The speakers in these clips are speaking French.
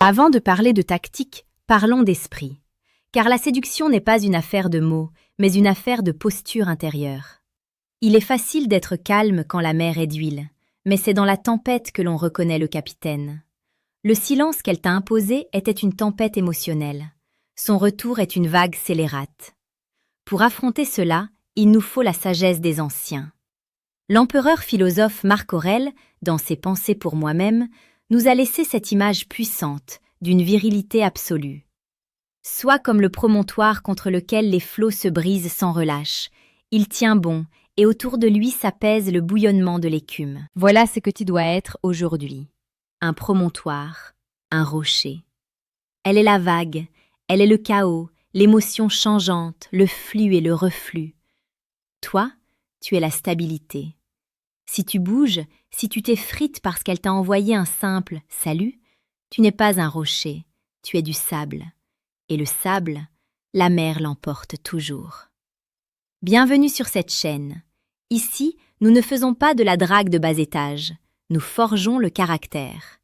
Avant de parler de tactique, parlons d'esprit. Car la séduction n'est pas une affaire de mots, mais une affaire de posture intérieure. Il est facile d'être calme quand la mer est d'huile, mais c'est dans la tempête que l'on reconnaît le capitaine. Le silence qu'elle t'a imposé était une tempête émotionnelle. Son retour est une vague scélérate. Pour affronter cela, il nous faut la sagesse des anciens. L'empereur philosophe Marc Aurèle, dans ses Pensées pour moi-même, nous a laissé cette image puissante d'une virilité absolue. Sois comme le promontoire contre lequel les flots se brisent sans relâche. Il tient bon, et autour de lui s'apaise le bouillonnement de l'écume. Voilà ce que tu dois être aujourd'hui. Un promontoire, un rocher. Elle est la vague, elle est le chaos, l'émotion changeante, le flux et le reflux. Toi, tu es la stabilité. Si tu bouges, si tu t'effrites parce qu'elle t'a envoyé un simple « salut », tu n'es pas un rocher, tu es du sable. Et le sable, la mer l'emporte toujours. Bienvenue sur cette chaîne. Ici, nous ne faisons pas de la drague de bas étage, nous forgeons le caractère.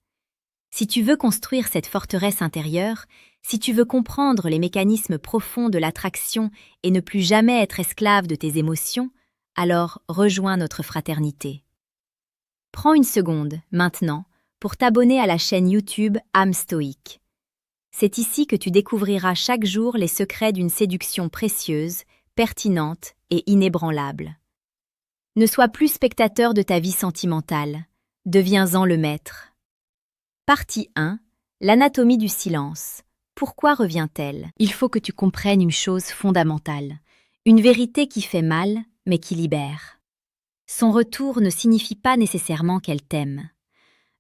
Si tu veux construire cette forteresse intérieure, si tu veux comprendre les mécanismes profonds de l'attraction et ne plus jamais être esclave de tes émotions, alors rejoins notre fraternité. Prends une seconde, maintenant, pour t'abonner à la chaîne YouTube Âme Stoïque. C'est ici que tu découvriras chaque jour les secrets d'une séduction précieuse, pertinente et inébranlable. Ne sois plus spectateur de ta vie sentimentale, deviens-en le maître. Partie 1. L'anatomie du silence. Pourquoi revient-elle? Il faut que tu comprennes une chose fondamentale, une vérité qui fait mal, mais qui libère. Son retour ne signifie pas nécessairement qu'elle t'aime.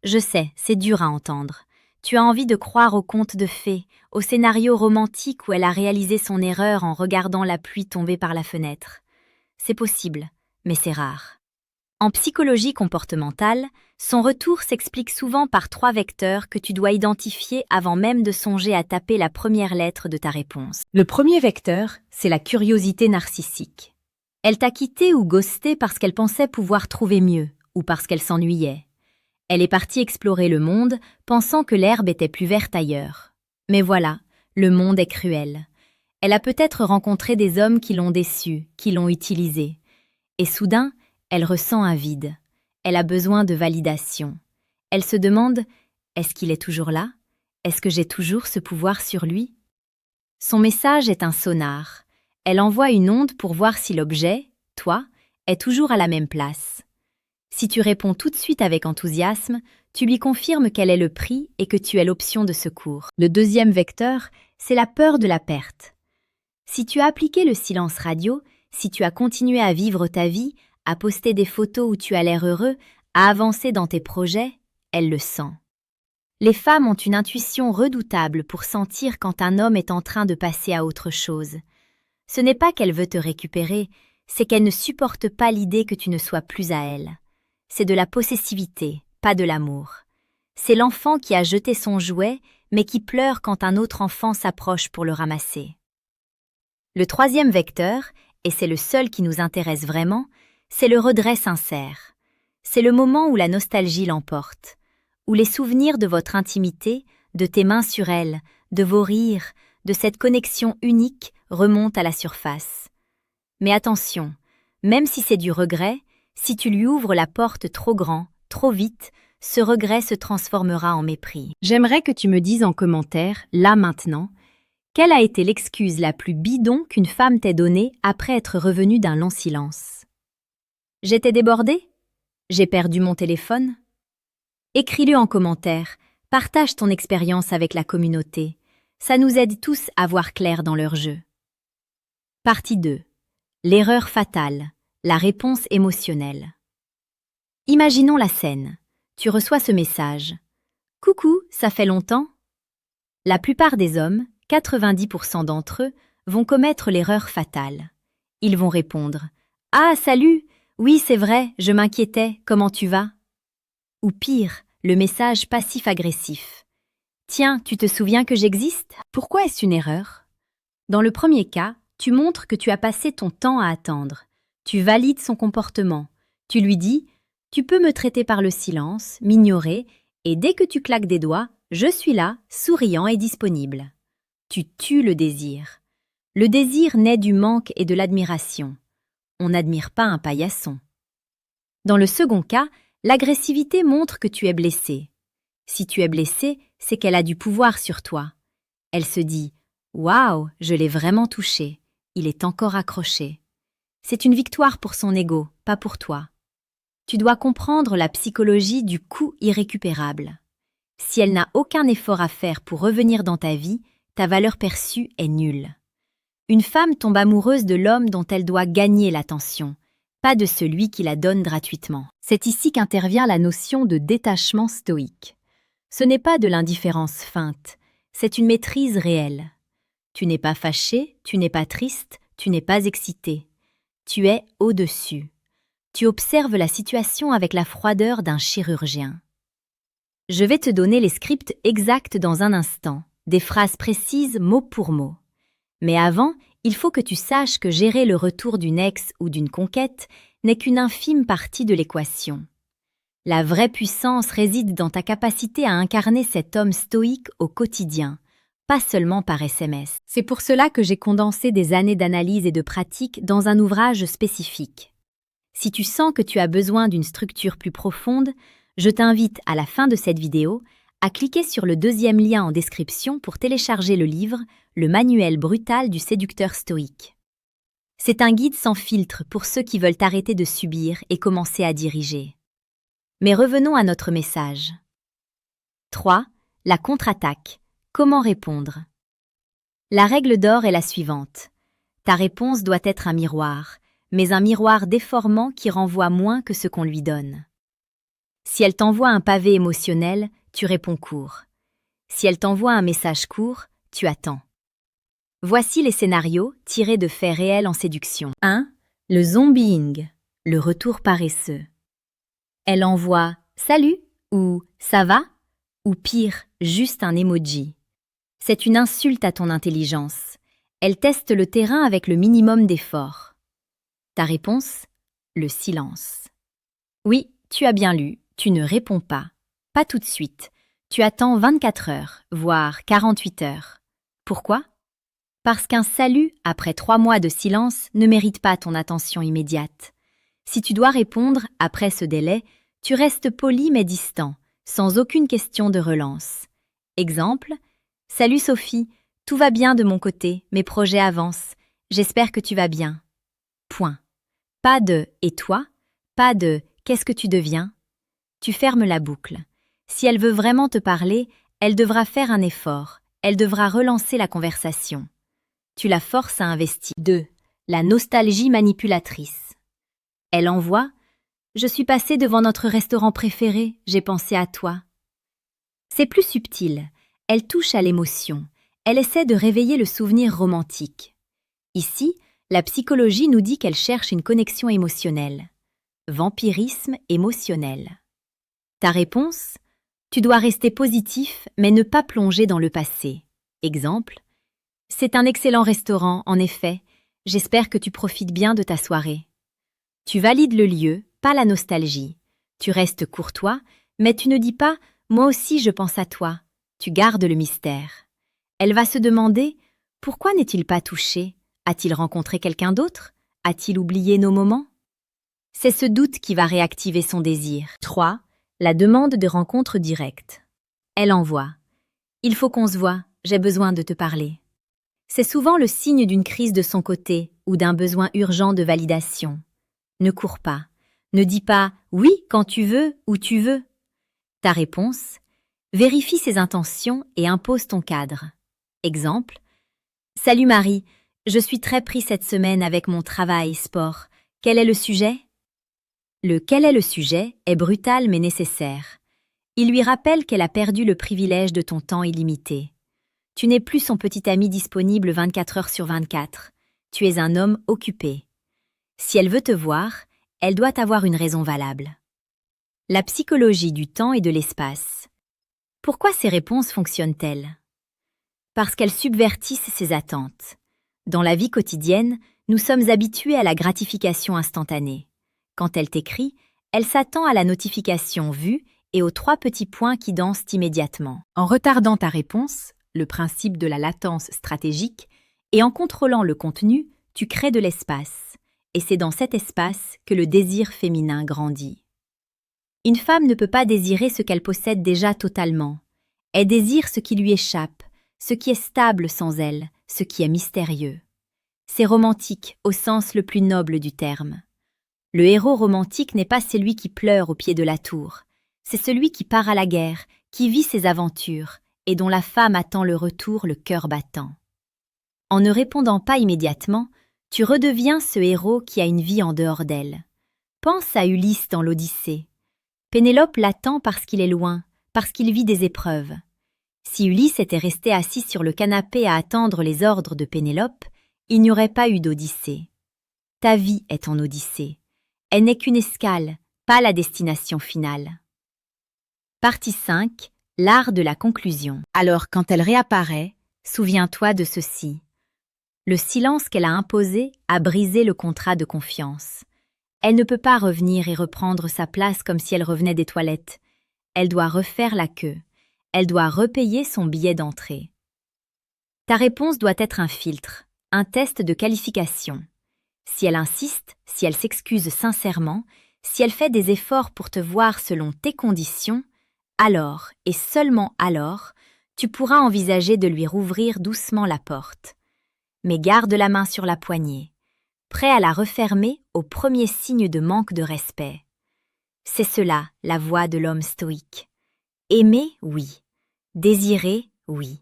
Je sais, c'est dur à entendre. Tu as envie de croire aux contes de fées, au scénario romantique où elle a réalisé son erreur en regardant la pluie tomber par la fenêtre. C'est possible, mais c'est rare. En psychologie comportementale, son retour s'explique souvent par 3 vecteurs que tu dois identifier avant même de songer à taper la première lettre de ta réponse. Le premier vecteur, c'est la curiosité narcissique. Elle t'a quitté ou ghosté parce qu'elle pensait pouvoir trouver mieux, ou parce qu'elle s'ennuyait. Elle est partie explorer le monde, pensant que l'herbe était plus verte ailleurs. Mais voilà, le monde est cruel. Elle a peut-être rencontré des hommes qui l'ont déçue, qui l'ont utilisée. Et soudain, elle ressent un vide. Elle a besoin de validation. Elle se demande « Est-ce qu'il est toujours là? Est-ce que j'ai toujours ce pouvoir sur lui ?» Son message est un sonar. Elle envoie une onde pour voir si l'objet, toi, est toujours à la même place. Si tu réponds tout de suite avec enthousiasme, tu lui confirmes quel est le prix et que tu es l'option de secours. Le deuxième vecteur, c'est la peur de la perte. Si tu as appliqué le silence radio, si tu as continué à vivre ta vie, à poster des photos où tu as l'air heureux, à avancer dans tes projets, elle le sent. Les femmes ont une intuition redoutable pour sentir quand un homme est en train de passer à autre chose. Ce n'est pas qu'elle veut te récupérer, c'est qu'elle ne supporte pas l'idée que tu ne sois plus à elle. C'est de la possessivité, pas de l'amour. C'est l'enfant qui a jeté son jouet, mais qui pleure quand un autre enfant s'approche pour le ramasser. Le troisième vecteur, et c'est le seul qui nous intéresse vraiment, c'est le redret sincère. C'est le moment où la nostalgie l'emporte, où les souvenirs de votre intimité, de tes mains sur elle, de vos rires, de cette connexion unique remontent à la surface. Mais attention, même si c'est du regret, si tu lui ouvres la porte trop grand, trop vite, ce regret se transformera en mépris. J'aimerais que tu me dises en commentaire, là maintenant, quelle a été l'excuse la plus bidon qu'une femme t'ait donnée après être revenue d'un long silence? J'étais débordée? J'ai perdu mon téléphone? Écris-le en commentaire, partage ton expérience avec la communauté. Ça nous aide tous à voir clair dans leur jeu. Partie 2. L'erreur fatale. La réponse émotionnelle. Imaginons la scène. Tu reçois ce message. « Coucou, ça fait longtemps ?» La plupart des hommes, 90% d'entre eux, vont commettre l'erreur fatale. Ils vont répondre « Ah, salut, oui c'est vrai, je m'inquiétais, comment tu vas ?» Ou pire, le message passif-agressif. « Tiens, tu te souviens que j'existe? Pourquoi est-ce une erreur ?» Dans le premier cas, tu montres que tu as passé ton temps à attendre. Tu valides son comportement. Tu lui dis « Tu peux me traiter par le silence, m'ignorer Et dès que tu claques des doigts, je suis là, souriant et disponible. Tu tues le désir. Le désir naît du manque et de l'admiration. On n'admire pas un paillasson. Dans le second cas, l'agressivité montre que tu es blessé. Si tu es blessé, c'est qu'elle a du pouvoir sur toi. Elle se dit « Waouh, je l'ai vraiment touché. Il est encore accroché. » C'est une victoire pour son ego, pas pour toi. Tu dois comprendre la psychologie du coup irrécupérable. Si elle n'a aucun effort à faire pour revenir dans ta vie, ta valeur perçue est nulle. Une femme tombe amoureuse de l'homme dont elle doit gagner l'attention, pas de celui qui la donne gratuitement. C'est ici qu'intervient la notion de détachement stoïque. Ce n'est pas de l'indifférence feinte, c'est une maîtrise réelle. Tu n'es pas fâché, tu n'es pas triste, tu n'es pas excité. Tu es au-dessus. Tu observes la situation avec la froideur d'un chirurgien. Je vais te donner les scripts exacts dans un instant, des phrases précises mot pour mot. Mais avant, il faut que tu saches que gérer le retour d'une ex ou d'une conquête n'est qu'une infime partie de l'équation. La vraie puissance réside dans ta capacité à incarner cet homme stoïque au quotidien, pas seulement par SMS. C'est pour cela que j'ai condensé des années d'analyse et de pratique dans un ouvrage spécifique. Si tu sens que tu as besoin d'une structure plus profonde, je t'invite à la fin de cette vidéo à cliquer sur le deuxième lien en description pour télécharger le livre « Le manuel brutal du séducteur stoïque ». C'est un guide sans filtre pour ceux qui veulent arrêter de subir et commencer à diriger. Mais revenons à notre message. 3. La contre-attaque. Comment répondre? La règle d'or est la suivante. Ta réponse doit être un miroir, mais un miroir déformant qui renvoie moins que ce qu'on lui donne. Si elle t'envoie un pavé émotionnel, tu réponds court. Si elle t'envoie un message court, tu attends. Voici les scénarios tirés de faits réels en séduction. 1. Le zombieing, le retour paresseux. Elle envoie « Salut » ou « Ça va » ou pire, juste un emoji. C'est une insulte à ton intelligence. Elle teste le terrain avec le minimum d'effort. Ta réponse? Le silence. Oui, tu as bien lu, tu ne réponds pas. Pas tout de suite. Tu attends 24 heures, voire 48 heures. Pourquoi? Parce qu'un salut, après 3 mois de silence, ne mérite pas ton attention immédiate. Si tu dois répondre après ce délai, tu restes poli mais distant, sans aucune question de relance. Exemple, « Salut Sophie, tout va bien de mon côté, mes projets avancent, j'espère que tu vas bien. » Point. Pas de « et toi ?» Pas de « qu'est-ce que tu deviens ?» Tu fermes la boucle. Si elle veut vraiment te parler, elle devra faire un effort, elle devra relancer la conversation. Tu la forces à investir. 2. La nostalgie manipulatrice. Elle envoie « Je suis passée devant notre restaurant préféré, j'ai pensé à toi. » C'est plus subtil, elle touche à l'émotion, elle essaie de réveiller le souvenir romantique. Ici, la psychologie nous dit qu'elle cherche une connexion émotionnelle. Vampirisme émotionnel. Ta réponse? Tu dois rester positif, mais ne pas plonger dans le passé. Exemple, c'est un excellent restaurant, en effet. J'espère que tu profites bien de ta soirée. Tu valides le lieu, pas la nostalgie. Tu restes courtois, mais tu ne dis pas « moi aussi je pense à toi ». Tu gardes le mystère. Elle va se demander « pourquoi n'est-il pas touché? A-t-il rencontré quelqu'un d'autre? A-t-il oublié nos moments ?» C'est ce doute qui va réactiver son désir. 3. La demande de rencontre directe. Elle envoie « Il faut qu'on se voie, j'ai besoin de te parler. » C'est souvent le signe d'une crise de son côté ou d'un besoin urgent de validation. Ne cours pas. Ne dis pas « oui » quand tu veux, où tu veux. Ta réponse? Vérifie ses intentions et impose ton cadre. Exemple, « Salut Marie, je suis très pris cette semaine avec mon travail et sport. Quel est le sujet ?» Le « quel est le sujet » est brutal mais nécessaire. Il lui rappelle qu'elle a perdu le privilège de ton temps illimité. Tu n'es plus son petit ami disponible 24 heures sur 24. Tu es un homme occupé. Si elle veut te voir, elle doit avoir une raison valable. La psychologie du temps et de l'espace. Pourquoi ces réponses fonctionnent-elles? Parce qu'elles subvertissent ses attentes. Dans la vie quotidienne, nous sommes habitués à la gratification instantanée. Quand elle t'écrit, elle s'attend à la notification vue et aux 3 petits points qui dansent immédiatement. En retardant ta réponse, le principe de la latence stratégique, et en contrôlant le contenu, tu crées de l'espace. Et c'est dans cet espace que le désir féminin grandit. Une femme ne peut pas désirer ce qu'elle possède déjà totalement. Elle désire ce qui lui échappe, ce qui est stable sans elle, ce qui est mystérieux. C'est romantique au sens le plus noble du terme. Le héros romantique n'est pas celui qui pleure au pied de la tour. C'est celui qui part à la guerre, qui vit ses aventures, et dont la femme attend le retour le cœur battant. En ne répondant pas immédiatement, tu redeviens ce héros qui a une vie en dehors d'elle. Pense à Ulysse dans l'Odyssée. Pénélope l'attend parce qu'il est loin, parce qu'il vit des épreuves. Si Ulysse était resté assis sur le canapé à attendre les ordres de Pénélope, il n'y aurait pas eu d'Odyssée. Ta vie est en Odyssée. Elle n'est qu'une escale, pas la destination finale. Partie 5. L'art de la conclusion. Alors, quand elle réapparaît, souviens-toi de ceci. Le silence qu'elle a imposé a brisé le contrat de confiance. Elle ne peut pas revenir et reprendre sa place comme si elle revenait des toilettes. Elle doit refaire la queue. Elle doit repayer son billet d'entrée. Ta réponse doit être un filtre, un test de qualification. Si elle insiste, si elle s'excuse sincèrement, si elle fait des efforts pour te voir selon tes conditions, alors, et seulement alors, tu pourras envisager de lui rouvrir doucement la porte. Mais garde la main sur la poignée, prêt à la refermer au premier signe de manque de respect. C'est cela, la voie de l'homme stoïque. Aimer, oui. Désirer, oui.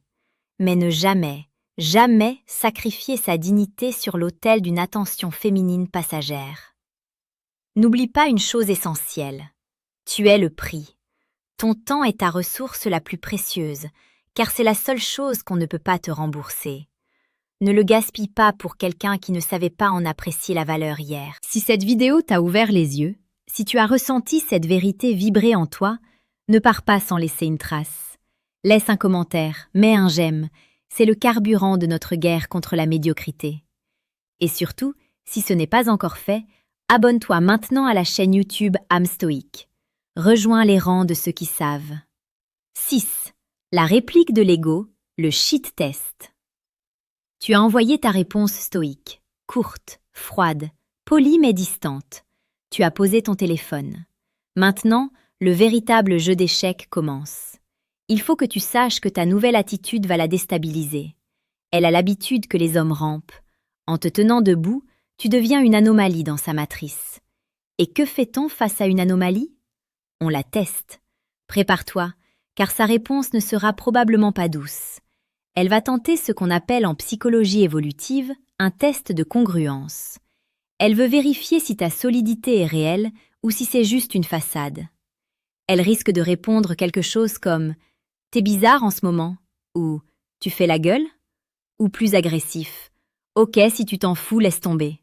Mais ne jamais, jamais sacrifier sa dignité sur l'autel d'une attention féminine passagère. N'oublie pas une chose essentielle. Tu es le prix. Ton temps est ta ressource la plus précieuse, car c'est la seule chose qu'on ne peut pas te rembourser. Ne le gaspille pas pour quelqu'un qui ne savait pas en apprécier la valeur hier. Si cette vidéo t'a ouvert les yeux, si tu as ressenti cette vérité vibrer en toi, ne pars pas sans laisser une trace. Laisse un commentaire, mets un j'aime, c'est le carburant de notre guerre contre la médiocrité. Et surtout, si ce n'est pas encore fait, abonne-toi maintenant à la chaîne YouTube Âme Stoïque. Rejoins les rangs de ceux qui savent. 6. La réplique de l'ego, le shit test. Tu as envoyé ta réponse stoïque, courte, froide, polie mais distante. Tu as posé ton téléphone. Maintenant, le véritable jeu d'échecs commence. Il faut que tu saches que ta nouvelle attitude va la déstabiliser. Elle a l'habitude que les hommes rampent. En te tenant debout, tu deviens une anomalie dans sa matrice. Et que fait-on face à une anomalie ? On la teste. Prépare-toi, car sa réponse ne sera probablement pas douce. Elle va tenter ce qu'on appelle en psychologie évolutive un test de congruence. Elle veut vérifier si ta solidité est réelle ou si c'est juste une façade. Elle risque de répondre quelque chose comme « T'es bizarre en ce moment » ou « Tu fais la gueule » ou plus agressif « Ok, si tu t'en fous, laisse tomber ».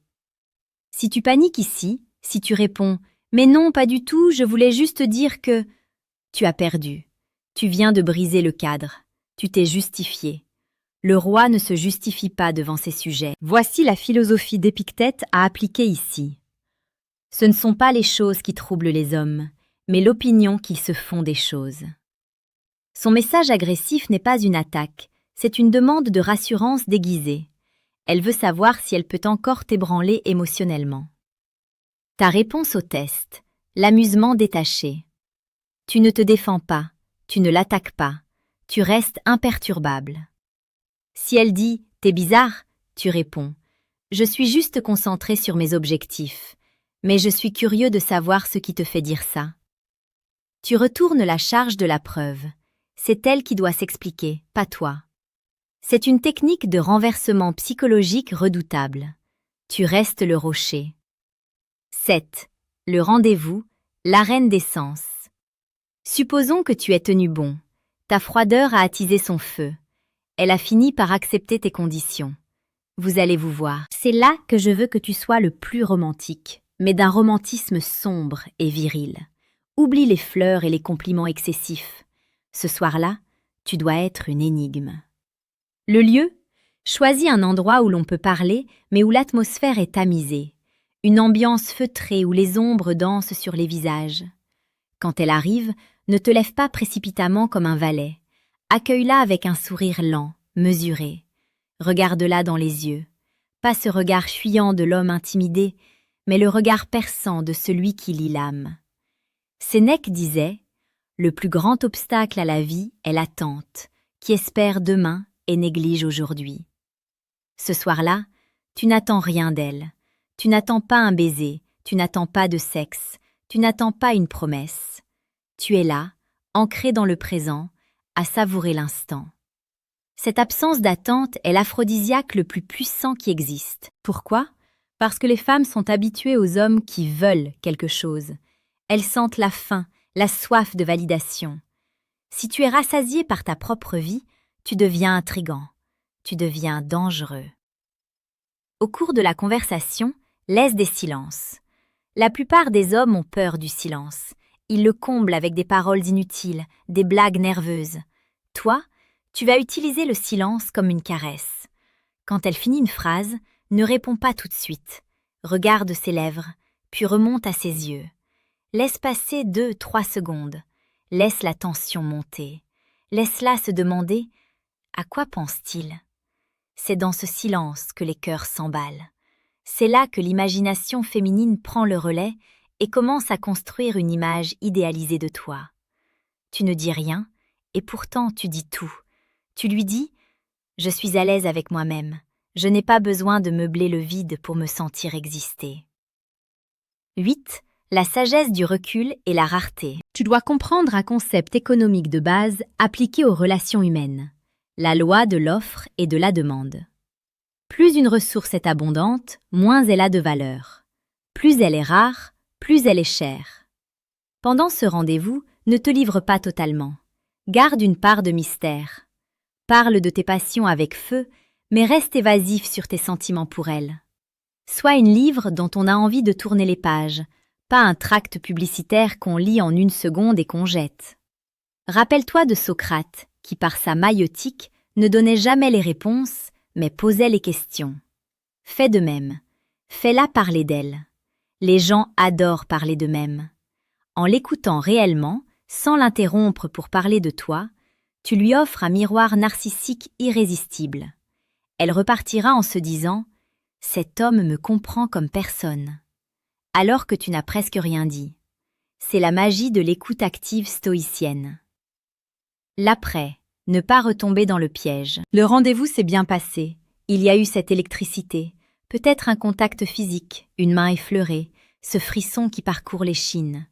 Si tu paniques ici, si tu réponds « Mais non, pas du tout, je voulais juste dire que… » Tu as perdu. Tu viens de briser le cadre. Tu t'es justifié. Le roi ne se justifie pas devant ses sujets. Voici la philosophie d'Épictète à appliquer ici. Ce ne sont pas les choses qui troublent les hommes, mais l'opinion qu'ils se font des choses. Son message agressif n'est pas une attaque, c'est une demande de rassurance déguisée. Elle veut savoir si elle peut encore t'ébranler émotionnellement. Ta réponse au test, l'amusement détaché. Tu ne te défends pas, tu ne l'attaques pas, tu restes imperturbable. Si elle dit « T'es bizarre », tu réponds « Je suis juste concentré sur mes objectifs, mais je suis curieux de savoir ce qui te fait dire ça. » Tu retournes la charge de la preuve. C'est elle qui doit s'expliquer, pas toi. C'est une technique de renversement psychologique redoutable. Tu restes le rocher. 7. Le rendez-vous, l'arène des sens. Supposons que tu aies tenu bon. Ta froideur a attisé son feu. Elle a fini par accepter tes conditions. Vous allez vous voir. C'est là que je veux que tu sois le plus romantique, mais d'un romantisme sombre et viril. Oublie les fleurs et les compliments excessifs. Ce soir-là, tu dois être une énigme. Le lieu ? Choisis un endroit où l'on peut parler, mais où l'atmosphère est tamisée. Une ambiance feutrée où les ombres dansent sur les visages. Quand elle arrive, Ne te lève pas précipitamment comme un valet. Accueille-la avec un sourire lent, mesuré. Regarde-la dans les yeux. Pas ce regard fuyant de l'homme intimidé, mais le regard perçant de celui qui lit l'âme. Sénèque disait « Le plus grand obstacle à la vie est l'attente, qui espère demain et néglige aujourd'hui. » Ce soir-là, tu n'attends rien d'elle. Tu n'attends pas un baiser, tu n'attends pas de sexe, tu n'attends pas une promesse. Tu es là, ancré dans le présent, à savourer l'instant. Cette absence d'attente est l'aphrodisiaque le plus puissant qui existe. Pourquoi? Parce que les femmes sont habituées aux hommes qui veulent quelque chose. Elles sentent la faim, la soif de validation. Si tu es rassasié par ta propre vie, tu deviens intrigant, tu deviens dangereux. Au cours de la conversation, laisse des silences. La plupart des hommes ont peur du silence. Ils le comblent avec des paroles inutiles, des blagues nerveuses. Toi, tu vas utiliser le silence comme une caresse. Quand elle finit une phrase, ne réponds pas tout de suite. Regarde ses lèvres, puis remonte à ses yeux. Laisse passer 2-3 secondes. Laisse la tension monter. Laisse-la se demander « À quoi pense-t-il » C'est dans ce silence que les cœurs s'emballent. C'est là que l'imagination féminine prend le relais et commence à construire une image idéalisée de toi. Tu ne dis rien, et pourtant tu dis tout. Tu lui dis « Je suis à l'aise avec moi-même. Je n'ai pas besoin de meubler le vide pour me sentir exister. » 8. La sagesse du recul et la rareté. Tu dois comprendre un concept économique de base appliqué aux relations humaines. La loi de l'offre et de la demande. Plus une ressource est abondante, moins elle a de valeur. Plus elle est rare, plus elle est chère. Pendant ce rendez-vous, ne te livre pas totalement. Garde une part de mystère. Parle de tes passions avec feu, mais reste évasif sur tes sentiments pour elle. Sois une livre dont on a envie de tourner les pages, pas un tract publicitaire qu'on lit en 1 seconde et qu'on jette. Rappelle-toi de Socrate, qui par sa maïeutique ne donnait jamais les réponses, mais posait les questions. Fais de même. Fais-la parler d'elle. Les gens adorent parler d'eux-mêmes. En l'écoutant réellement, sans l'interrompre pour parler de toi, tu lui offres un miroir narcissique irrésistible. Elle repartira en se disant « Cet homme me comprend comme personne », alors que tu n'as presque rien dit. C'est la magie de l'écoute active stoïcienne. L'après, ne pas retomber dans le piège. Le rendez-vous s'est bien passé. Il y a eu cette électricité, peut-être un contact physique, une main effleurée, ce frisson qui parcourt l'échine.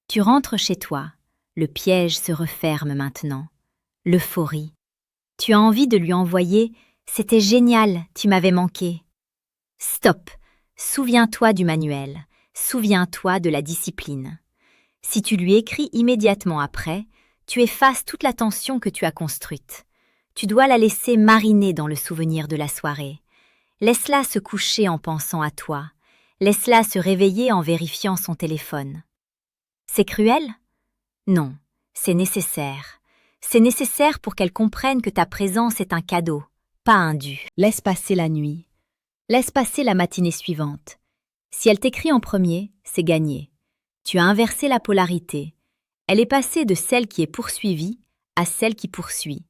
Tu rentres chez toi. Le piège se referme maintenant. L'euphorie. Tu as envie de lui envoyer « C'était génial, tu m'avais manqué ». Stop. Souviens-toi du manuel. Souviens-toi de la discipline. Si tu lui écris immédiatement après, tu effaces toute la tension que tu as construite. Tu dois la laisser mariner dans le souvenir de la soirée. Laisse-la se coucher en pensant à toi. Laisse-la se réveiller en vérifiant son téléphone. C'est cruel? Non, c'est nécessaire. C'est nécessaire pour qu'elle comprenne que ta présence est un cadeau, pas un dû. Laisse passer la nuit. Laisse passer la matinée suivante. Si elle t'écrit en premier, c'est gagné. Tu as inversé la polarité. Elle est passée de celle qui est poursuivie à celle qui poursuit.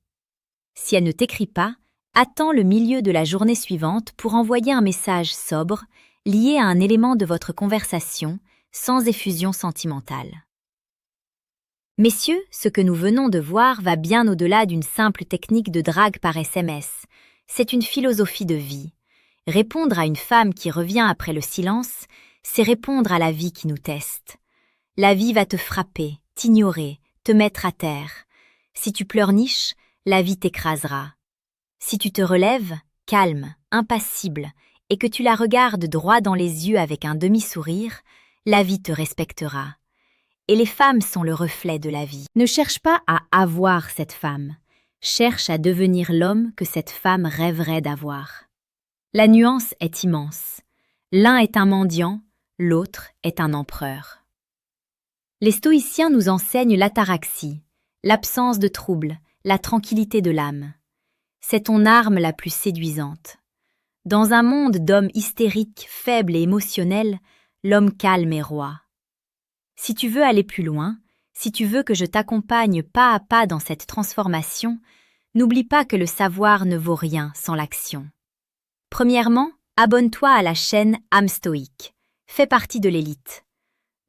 Si elle ne t'écrit pas, attends le milieu de la journée suivante pour envoyer un message sobre, lié à un élément de votre conversation, sans effusion sentimentale. Messieurs, ce que nous venons de voir va bien au-delà d'une simple technique de drague par SMS. C'est une philosophie de vie. Répondre à une femme qui revient après le silence, c'est répondre à la vie qui nous teste. La vie va te frapper, t'ignorer, te mettre à terre. Si tu pleurniches, la vie t'écrasera. Si tu te relèves, calme, impassible, et que tu la regardes droit dans les yeux avec un demi-sourire, la vie te respectera. Et les femmes sont le reflet de la vie. Ne cherche pas à avoir cette femme. Cherche à devenir l'homme que cette femme rêverait d'avoir. La nuance est immense. L'un est un mendiant, l'autre est un empereur. Les stoïciens nous enseignent l'ataraxie, l'absence de trouble, la tranquillité de l'âme. C'est ton arme la plus séduisante. Dans un monde d'hommes hystériques, faibles et émotionnels, l'homme calme est roi. Si tu veux aller plus loin, Si tu veux que je t'accompagne pas à pas dans cette transformation, n'oublie pas que le savoir ne vaut rien sans l'action. Premièrement, abonne-toi à la chaîne Âme Stoïque. Fais partie de l'élite.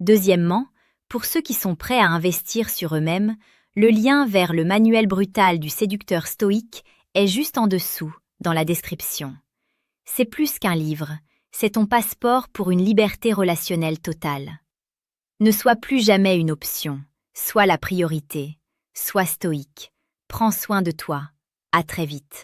Deuxièmement, pour ceux qui sont prêts à investir sur eux-mêmes, le lien vers le manuel brutal du séducteur stoïque est juste en dessous, dans la description. C'est plus qu'un livre, c'est ton passeport pour une liberté relationnelle totale. Ne sois plus jamais une option, sois la priorité, sois stoïque, prends soin de toi. À très vite.